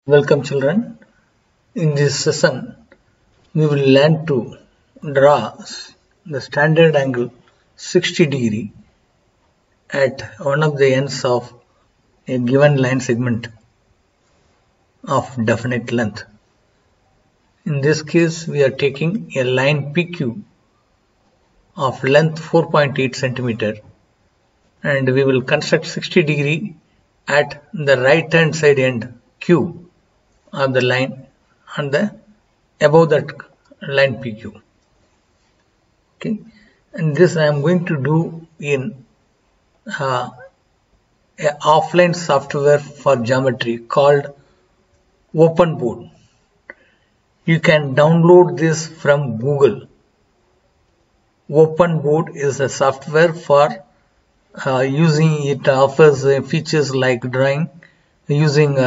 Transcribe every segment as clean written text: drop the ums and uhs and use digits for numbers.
Welcome children. In this session, we will learn to draw the standard angle 60 degree at one of the ends of a given line segment of definite length. In this case, we are taking a line PQ of length 4.8 centimeter and we will construct 60 degree at the right hand side end Q of the line and the above that line PQ. Okay, and this I am going to do in a offline software for geometry called OpenBoard. You can download this from Google. OpenBoard is a software for using it offers features like drawing using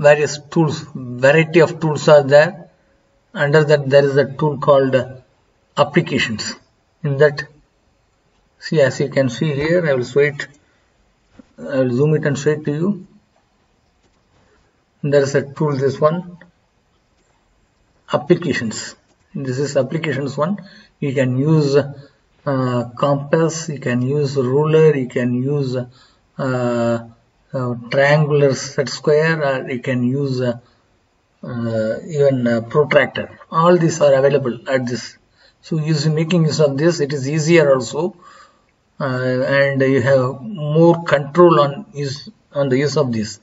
various tools. Variety of tools are there. Under that there is a tool called applications. In that, see, as you can see here, I will show it. I will zoom it and show it to you. There is a tool, this one, applications. This is applications one. You can use compass, you can use ruler, you can use triangular set square, or you can use even protractor. All these are available at this. So making use of this, it is easier also, and you have more control on the use of this.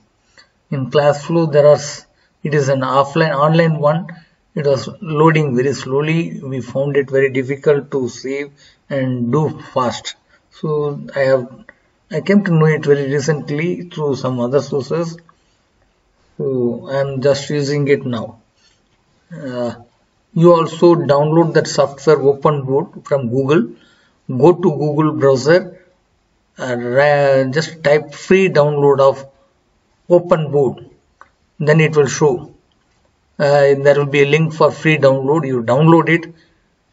In ClassFlow, it is an online one. It was loading very slowly. We found it very difficult to save and do fast. So I came to know it very recently through some other sources. So I am just using it now. You also download that software OpenBoard from Google. Go to Google browser and just type free download of OpenBoard. Then it will show. There will be a link for free download. You download it.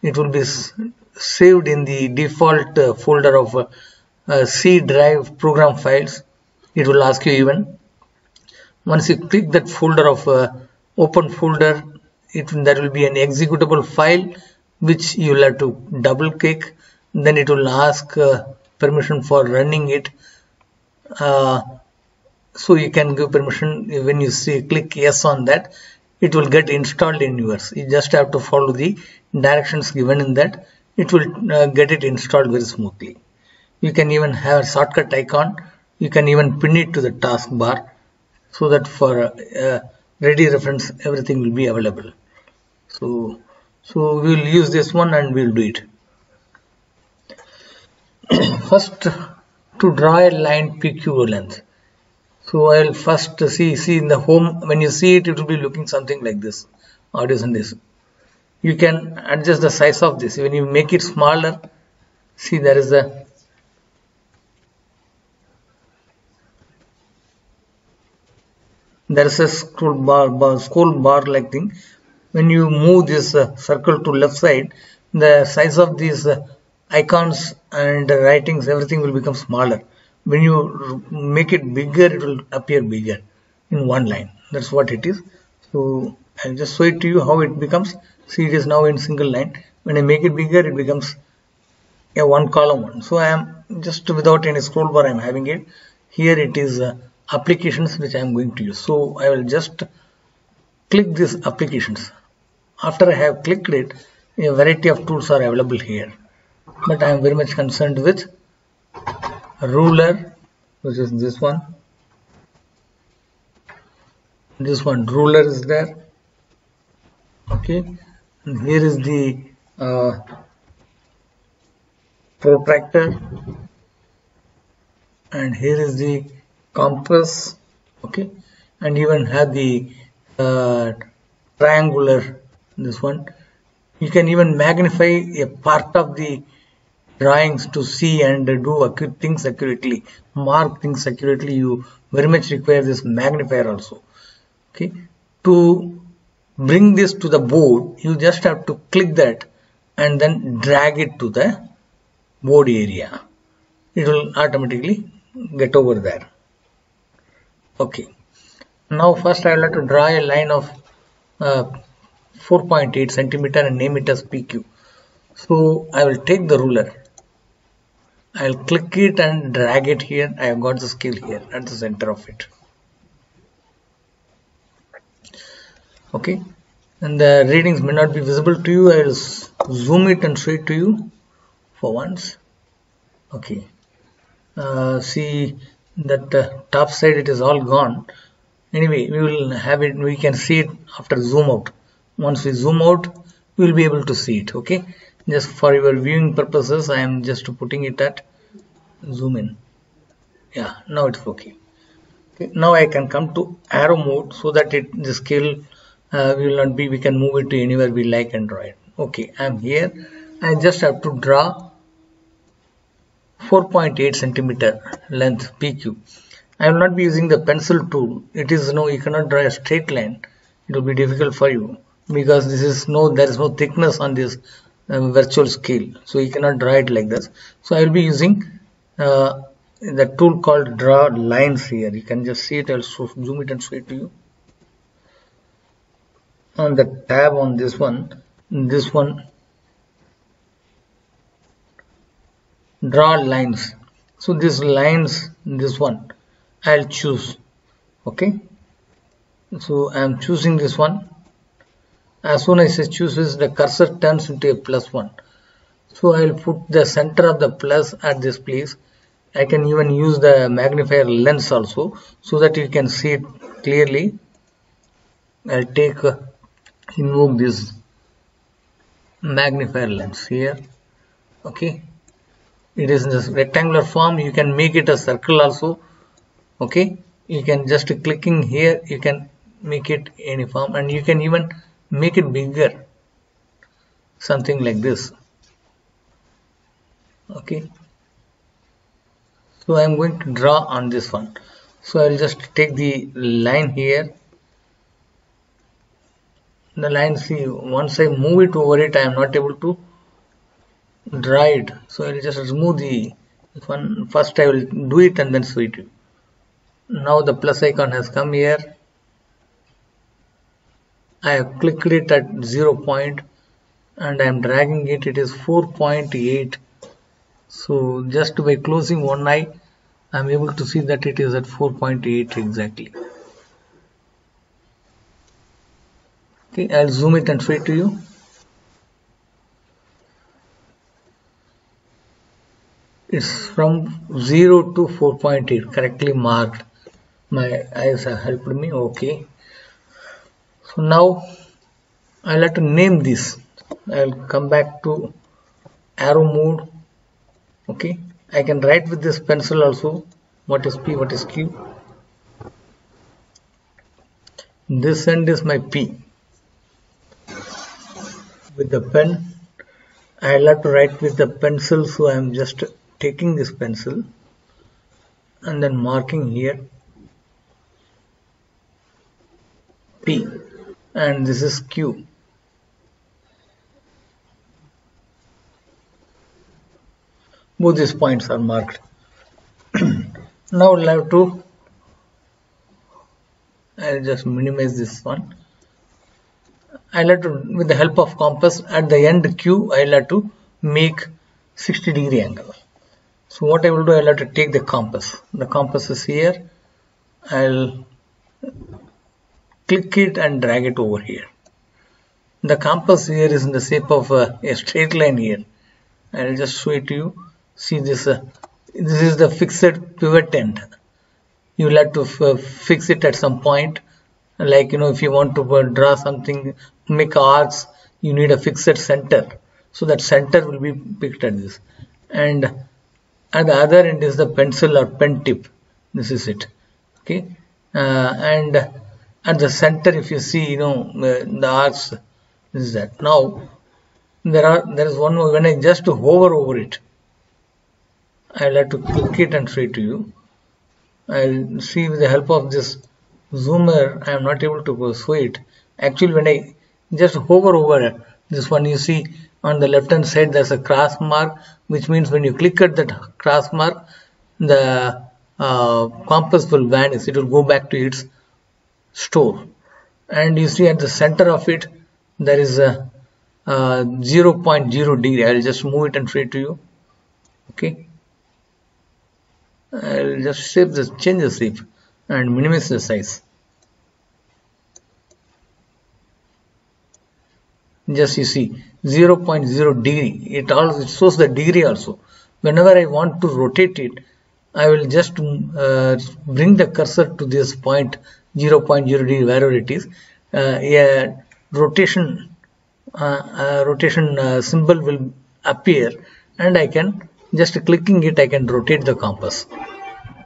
It will be saved in the default folder of C drive program files. It will ask you even. Once you click that folder of open folder, there will be an executable file which you will have to double click. Then it will ask permission for running it. So you can give permission. When you click yes on that, it will get installed in yours. You just have to follow the directions given in that. It will get it installed very smoothly. You can even have a shortcut icon. You can even pin it to the taskbar so that for ready reference everything will be available. So we will use this one and we will do it. First, to draw a line PQ length. So I will first see in the home. When you see it, it will be looking something like this. Audios and this. You can adjust the size of this. When you make it smaller, see there is a scroll bar like thing. When you move this circle to left side, the size of these icons and writings, everything will become smaller. When you make it bigger, it will appear bigger in one line. That's what it is. So I'll just show it to you how it becomes. See, it is now in single line. When I make it bigger, it becomes a one column one. So I am just without any scroll bar, I am having it. Here it is applications which I am going to use. So I will just click this applications. After I have clicked it, a variety of tools are available here. But I am very much concerned with ruler, which is this one. This one, ruler is there. Okay, and here is the protractor, and here is the compass. Okay, and even have the triangular, this one. You can even magnify a part of the drawings to see and do things accurately, mark things accurately. You very much require this magnifier also. Okay, to bring this to the board, you just have to click that and then drag it to the board area. It will automatically get over there. Okay. Now first I will have to draw a line of 4.8 centimeter and name it as PQ. So I will take the ruler. I'll click it and drag it here. I have got the scale here at the center of it. Okay. And the readings may not be visible to you. I will zoom it and show it to you for once. Okay. See that top side, it is all gone. Anyway, we will have it, we can see it after zoom out. Once we zoom out, we will be able to see it. Okay, just for your viewing purposes, I am just putting it at zoom in. Yeah, now it's okay. Okay, now I can come to arrow mode so that the scale will not be, we can move it to anywhere we like and draw it. Okay, I am here. I just have to draw 4.8 centimeter length PQ. I will not be using the pencil tool. It is you cannot draw a straight line. It will be difficult for you because there is no thickness on this virtual scale. So you cannot draw it like this. So I will be using the tool called draw lines here. You can just see it. I will zoom it and show it to you. On the tab on this one, draw lines. So these lines, this one, I'll choose. Okay, so I'm choosing this one. As soon as I choose this, the cursor turns into a +1. So I'll put the center of the plus at this place. I can even use the magnifier lens also so that you can see it clearly. I'll invoke this magnifier lens here. Okay, it is in this rectangular form. You can make it a circle also. Okay, you can just clicking here, you can make it any form, and you can even make it bigger, something like this. Okay, so I am going to draw on this one. So I will just take the line here. The line, see, once I move it over it, I am not able to draw it. So I will just remove this one. First I will do it and then show it to you. Now the plus icon has come here. I have clicked it at 0 point and I am dragging it. It is 4.8. So just by closing one eye, I am able to see that it is at 4.8 exactly. Okay, I'll zoom it and show it to you. It's from 0 to 4.8, correctly marked. My eyes have helped me. Okay, so now I'll have to name this. I'll come back to arrow mode. Okay, I can write with this pencil also. What is P, what is Q? This end is my P. With the pen, I'll have to write with the pencil, so I'm just taking this pencil and then marking here P, and this is Q. Both these points are marked. Now we'll have to, I'll just minimize this one. I'll have to, with the help of compass, at the end Q, I'll have to make 60-degree angle. So what I will do, I'll have to take the compass. The compass is here. I'll click it and drag it over here. The compass here is in the shape of a straight line here. I'll just show it to you. See this, this is the fixed pivot end. You will have to fix it at some point. Like, if you want to draw something, make arcs, you need a fixed center. So that center will be picked at this. And at the other end is the pencil or pen tip. This is it. Okay. And at the center, if you see, the arcs, this is that. Now, there is one more. When I just hover over it, I'll have to click it and show it to you. I'll see with the help of this zoomer, I am not able to show it. Actually, when I just hover over this one, you see on the left hand side there's a cross mark, which means when you click at that cross mark, the compass will vanish, it will go back to its store. And you see at the center of it there is a 0.0 degree. I will just move it and show it to you. Okay, I will just change the shape and minimize the size. Just you see 0.0 degree. It shows the degree also. Whenever I want to rotate it, I will just bring the cursor to this point 0.0 degree, wherever it is. A rotation symbol will appear, and I can just clicking it, I can rotate the compass.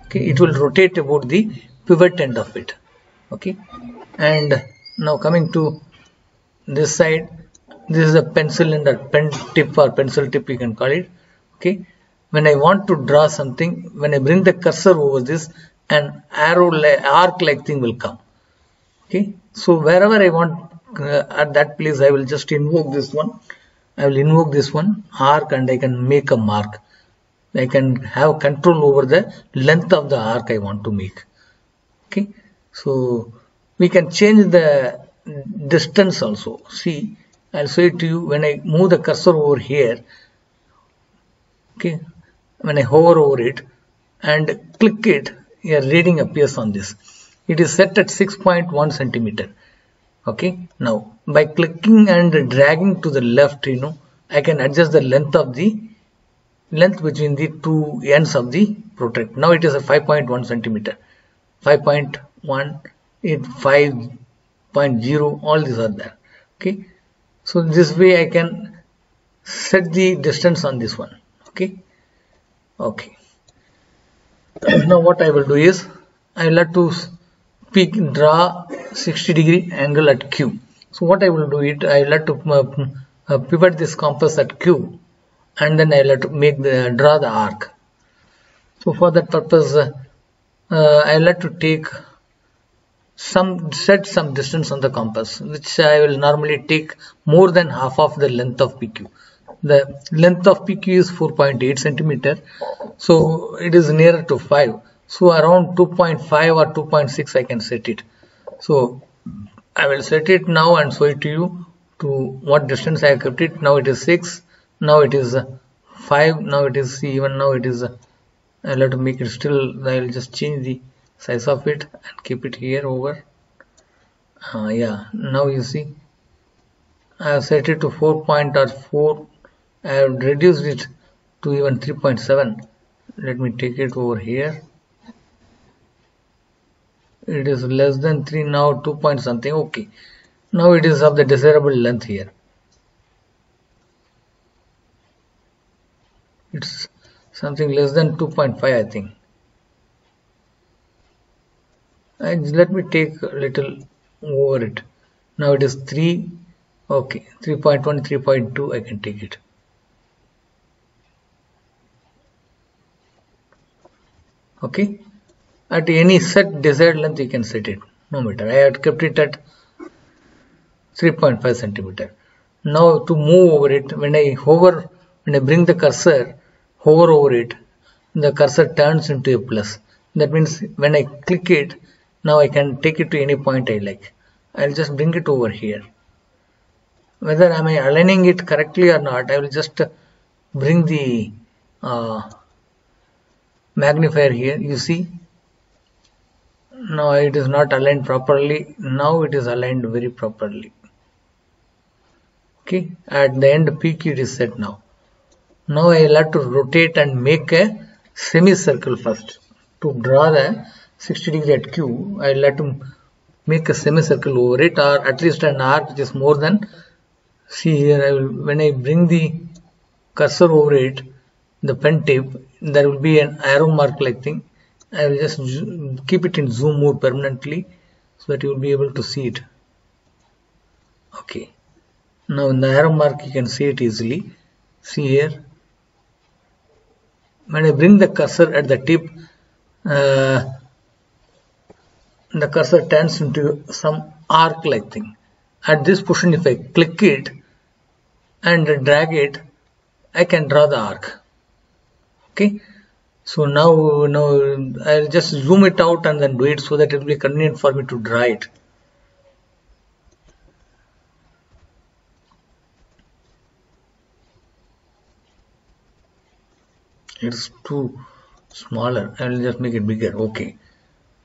Okay, it will rotate about the pivot end of it. Okay, and now coming to this side, this is a pencil and a pen tip or pencil tip, you can call it. Okay, when I want to draw something, when I bring the cursor over this, an arrow arc like thing will come. Okay, so wherever I want at that place, I will just invoke this one. I will invoke this one arc, and I can make a mark. I can have control over the length of the arc I want to make. Okay, so we can change the distance also. See, I'll show it to you. When I move the cursor over here, okay, when I hover over it and click it, a reading appears on this. It is set at 6.1 centimeter. Okay, now by clicking and dragging to the left, I can adjust the length between the two ends of the protractor. Now it is a 5.1 centimeter, 5.1, 5.0, all these are there. Okay, so this way I can set the distance on this one. Okay, now what I will do is, I will have to draw 60 degree angle at Q. So what I will do it, I will have to pivot this compass at Q, and then I will have to draw the arc. So for that purpose, I will have to set some distance on the compass, which I will normally take more than half of the length of PQ. The length of PQ is 4.8 centimeter, so it is nearer to 5. So around 2.5 or 2.6 I can set it. So I will set it now and show it to you to what distance I have kept it. Now it is 6, now it is 5, now it is even, now it is I will have to make it still. I will just change the size of it and keep it here over. Yeah, now you see I have set it to 4.4. I have reduced it to even 3.7. Let me take it over here. It is less than 3 now, 2 point something. Okay, now it is of the desirable length here. It's something less than 2.5, I think. And let me take a little over it. Now it is 3. Okay, 3.1, 3.2, I can take it. Okay, at any set desired length you can set it, no matter. I had kept it at 3.5 centimeter. Now to move over it, when I bring the cursor, hover over it, the cursor turns into a plus. That means when I click it, now I can take it to any point I like. I'll just bring it over here. Whether am I aligning it correctly or not, I will just bring the magnifier here. You see, now it is not aligned properly. Now it is aligned very properly. Okay, at the end PQ it is set now. Now I will have to rotate and make a semicircle first. To draw the 60 degree at Q, I will have to make a semicircle over it, or at least an arc which is more than, see here, when I bring the cursor over it, the pen tip, there will be an arrow mark like thing. I will just keep it in zoom mode permanently so that you will be able to see it. Okay, now in the arrow mark you can see it easily. See here, when I bring the cursor at the tip, the cursor turns into some arc like thing. At this position, if I click it and drag it, I can draw the arc. Okay, So now I'll just zoom it out and then do it so that it will be convenient for me to draw it. It's too smaller. I will just make it bigger. Okay.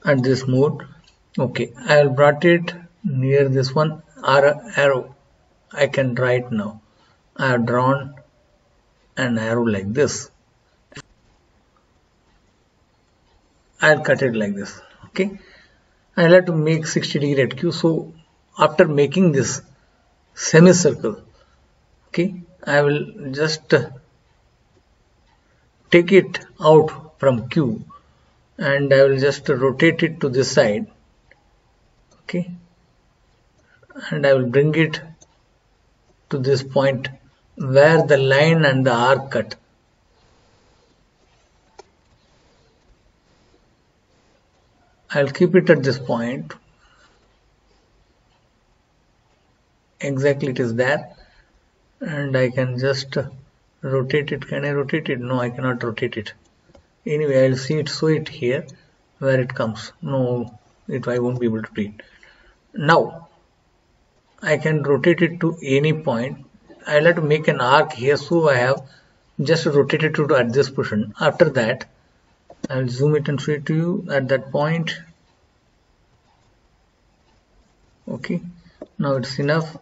At this mode, okay, I have brought it near this one arrow. I can draw it now. I have drawn an arrow like this. I'll cut it like this. Okay. I'll have to make 60° at Q. So after making this semicircle, okay, I will just take it out from Q and I will just rotate it to this side, okay, and I will bring it to this point where the line and the arc cut. I'll keep it at this point. Exactly, it is there, and I can just rotate it. Can I rotate it? No, I cannot rotate it. Anyway, I'll see it, show it here where it comes. No, I won't be able to do it. Now I can rotate it to any point. I'll have to make an arc here, so I have just rotated it to at this position. After that, I'll zoom it and show it to you at that point. Okay, now it's enough.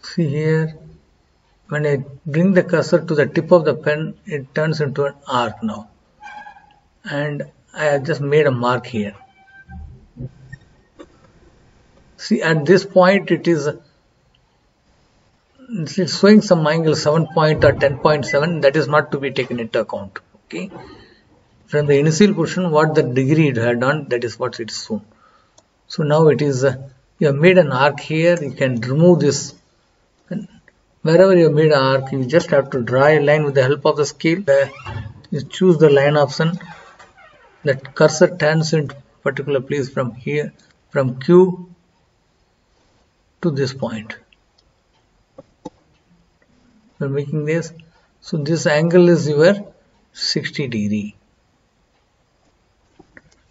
See here, when I bring the cursor to the tip of the pen, it turns into an arc now. And I have just made a mark here. See, at this point it's showing some angle 7 point or 10.7. That is not to be taken into account. Okay, from the initial position, what the degree it had done, that is what it is shown. So now it is you have made an arc here. You can remove this. And wherever you have made an arc, you just have to draw a line with the help of the scale. You choose the line option. That cursor turns into particular place from here, from Q to this point. We're making this. So this angle is your 60°.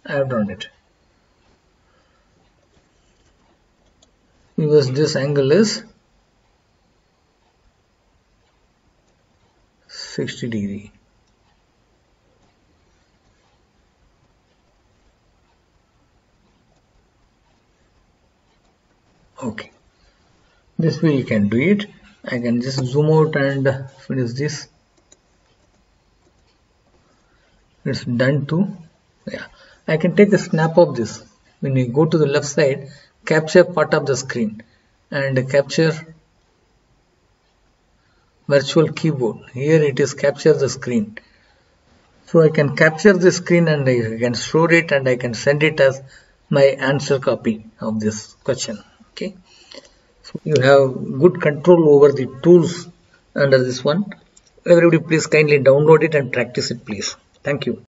I have drawn it. Because this angle is 60°. Okay, this way you can do it. I can just zoom out and finish this. It's done too. Yeah, I can take a snap of this. When you go to the left side, capture part of the screen and capture virtual keyboard. Here it is capture the screen. So I can capture the screen and I can store it and I can send it as my answer copy of this question. Okay, so you have good control over the tools under this one. Everybody please kindly download it and practice it please. Thank you.